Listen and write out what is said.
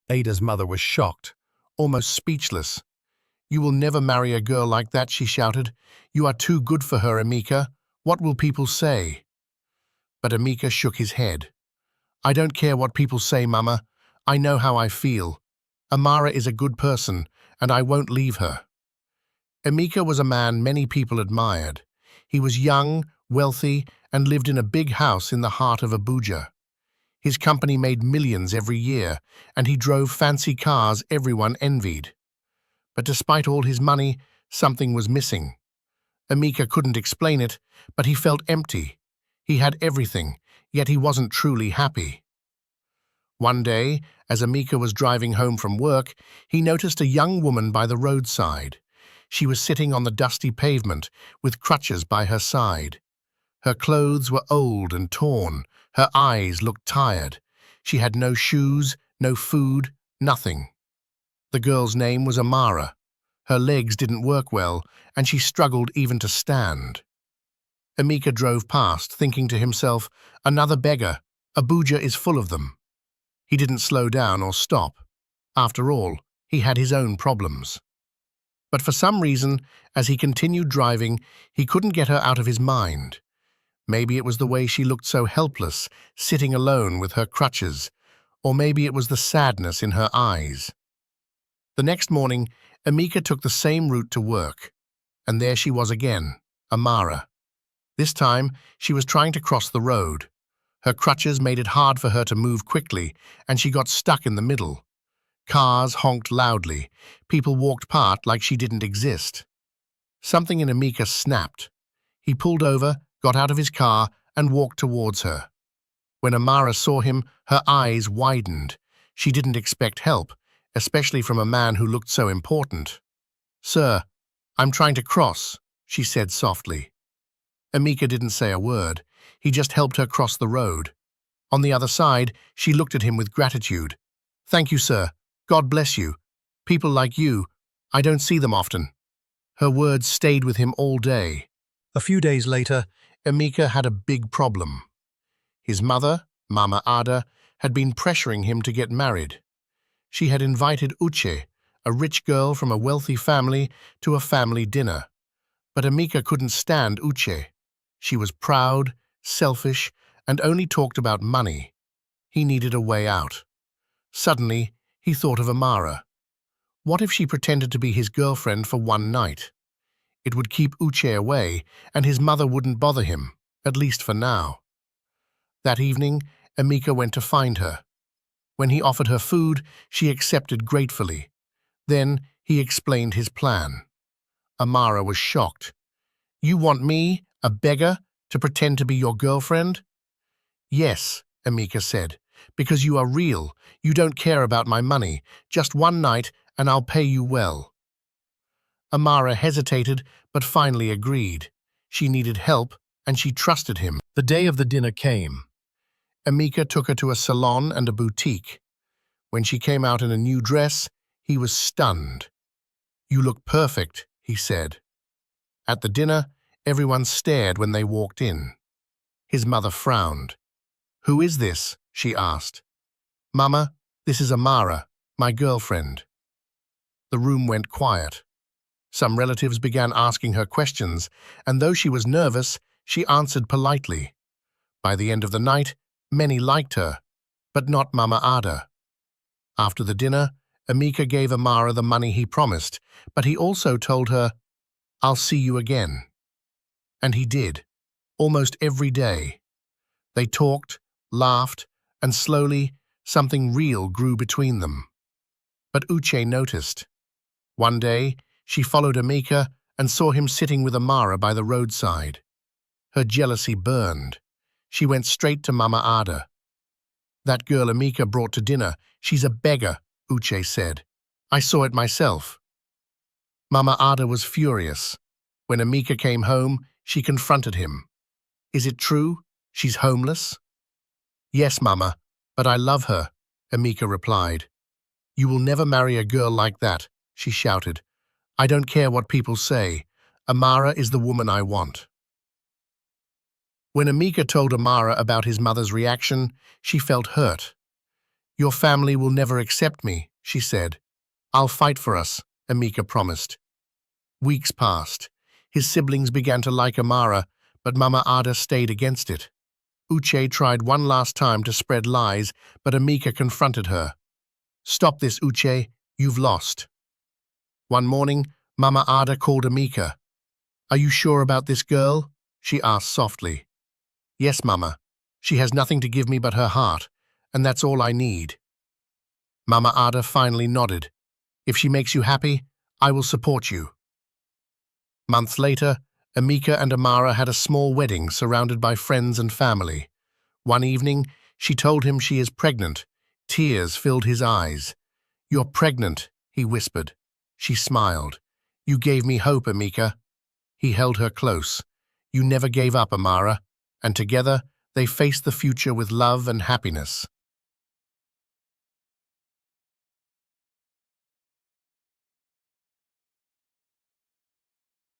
Ada's mother was shocked, almost speechless. "You will never marry a girl like that," she shouted. "You are too good for her, Emeka. What will people say?" But Emeka shook his head. "I don't care what people say, Mama. I know how I feel. Amara is a good person, and I won't leave her." Emeka was a man many people admired. He was young, wealthy, and lived in a big house in the heart of Abuja. His company made millions every year, and he drove fancy cars everyone envied. But despite all his money, something was missing. Emeka couldn't explain it, but he felt empty. He had everything, yet he wasn't truly happy. One day, as Emeka was driving home from work, he noticed a young woman by the roadside. She was sitting on the dusty pavement, with crutches by her side. Her clothes were old and torn. Her eyes looked tired. She had no shoes, no food, nothing. The girl's name was Amara. Her legs didn't work well, and she struggled even to stand. Emeka drove past, thinking to himself, "Another beggar. Abuja is full of them." He didn't slow down or stop. After all, he had his own problems. But for some reason, as he continued driving, he couldn't get her out of his mind. Maybe it was the way she looked so helpless, sitting alone with her crutches, or maybe it was the sadness in her eyes. The next morning, Emeka took the same route to work, and there she was again, Amara. This time, she was trying to cross the road. Her crutches made it hard for her to move quickly, and she got stuck in the middle. Cars honked loudly. People walked past like she didn't exist. Something in Emeka snapped. He pulled over, got out of his car, and walked towards her. When Amara saw him, her eyes widened. She didn't expect help, especially from a man who looked so important. "Sir, I'm trying to cross," she said softly. Emeka didn't say a word. He just helped her cross the road. On the other side, she looked at him with gratitude. "Thank you, sir. God bless you. People like you, I don't see them often." Her words stayed with him all day. A few days later, Emeka had a big problem. His mother, Mama Ada, had been pressuring him to get married. She had invited Uche, a rich girl from a wealthy family, to a family dinner. But Emeka couldn't stand Uche. She was proud, selfish, and only talked about money. He needed a way out. Suddenly, he thought of Amara. What if she pretended to be his girlfriend for one night? It would keep Uche away, and his mother wouldn't bother him, at least for now. That evening, Emeka went to find her. When he offered her food, she accepted gratefully. Then he explained his plan. Amara was shocked. "You want me, a beggar, to pretend to be your girlfriend?" "Yes," Emeka said, "because you are real. You don't care about my money. Just one night, and I'll pay you well." Amara hesitated, but finally agreed. She needed help, and she trusted him. The day of the dinner came. Emeka took her to a salon and a boutique. When she came out in a new dress, he was stunned. "You look perfect," he said. At the dinner, everyone stared when they walked in. His mother frowned. "Who is this?" she asked. "Mama, this is Amara, my girlfriend." The room went quiet. Some relatives began asking her questions, and though she was nervous, she answered politely. By the end of the night, many liked her, but not Mama Ada. After the dinner, Emeka gave Amara the money he promised, but he also told her, "I'll see you again." And he did, almost every day. They talked, laughed, and slowly, something real grew between them. But Uche noticed. One day, she followed Emeka and saw him sitting with Amara by the roadside. Her jealousy burned. She went straight to Mama Ada. "That girl Emeka brought to dinner, she's a beggar," Uche said. "I saw it myself." Mama Ada was furious. When Emeka came home, she confronted him. "Is it true? She's homeless?" "Yes, Mama, but I love her," Emeka replied. "You will never marry a girl like that," she shouted. "I don't care what people say. Amara is the woman I want." When Emeka told Amara about his mother's reaction, she felt hurt. Your family will never accept me, she said. I'll fight for us, Emeka promised. Weeks passed. His siblings began to like Amara, but Mama Ada stayed against it. Uche tried one last time to spread lies, but Emeka confronted her. Stop this, Uche. You've lost. One morning, Mama Ada called Emeka. Are you sure about this girl? She asked softly. Yes, Mama. She has nothing to give me but her heart, and that's all I need. Mama Ada finally nodded. If she makes you happy, I will support you. Months later, Emeka and Amara had a small wedding surrounded by friends and family. One evening, she told him she is pregnant. Tears filled his eyes. You're pregnant, he whispered. She smiled. You gave me hope, Emeka. He held her close. You never gave up, Amara. And together, they faced the future with love and happiness.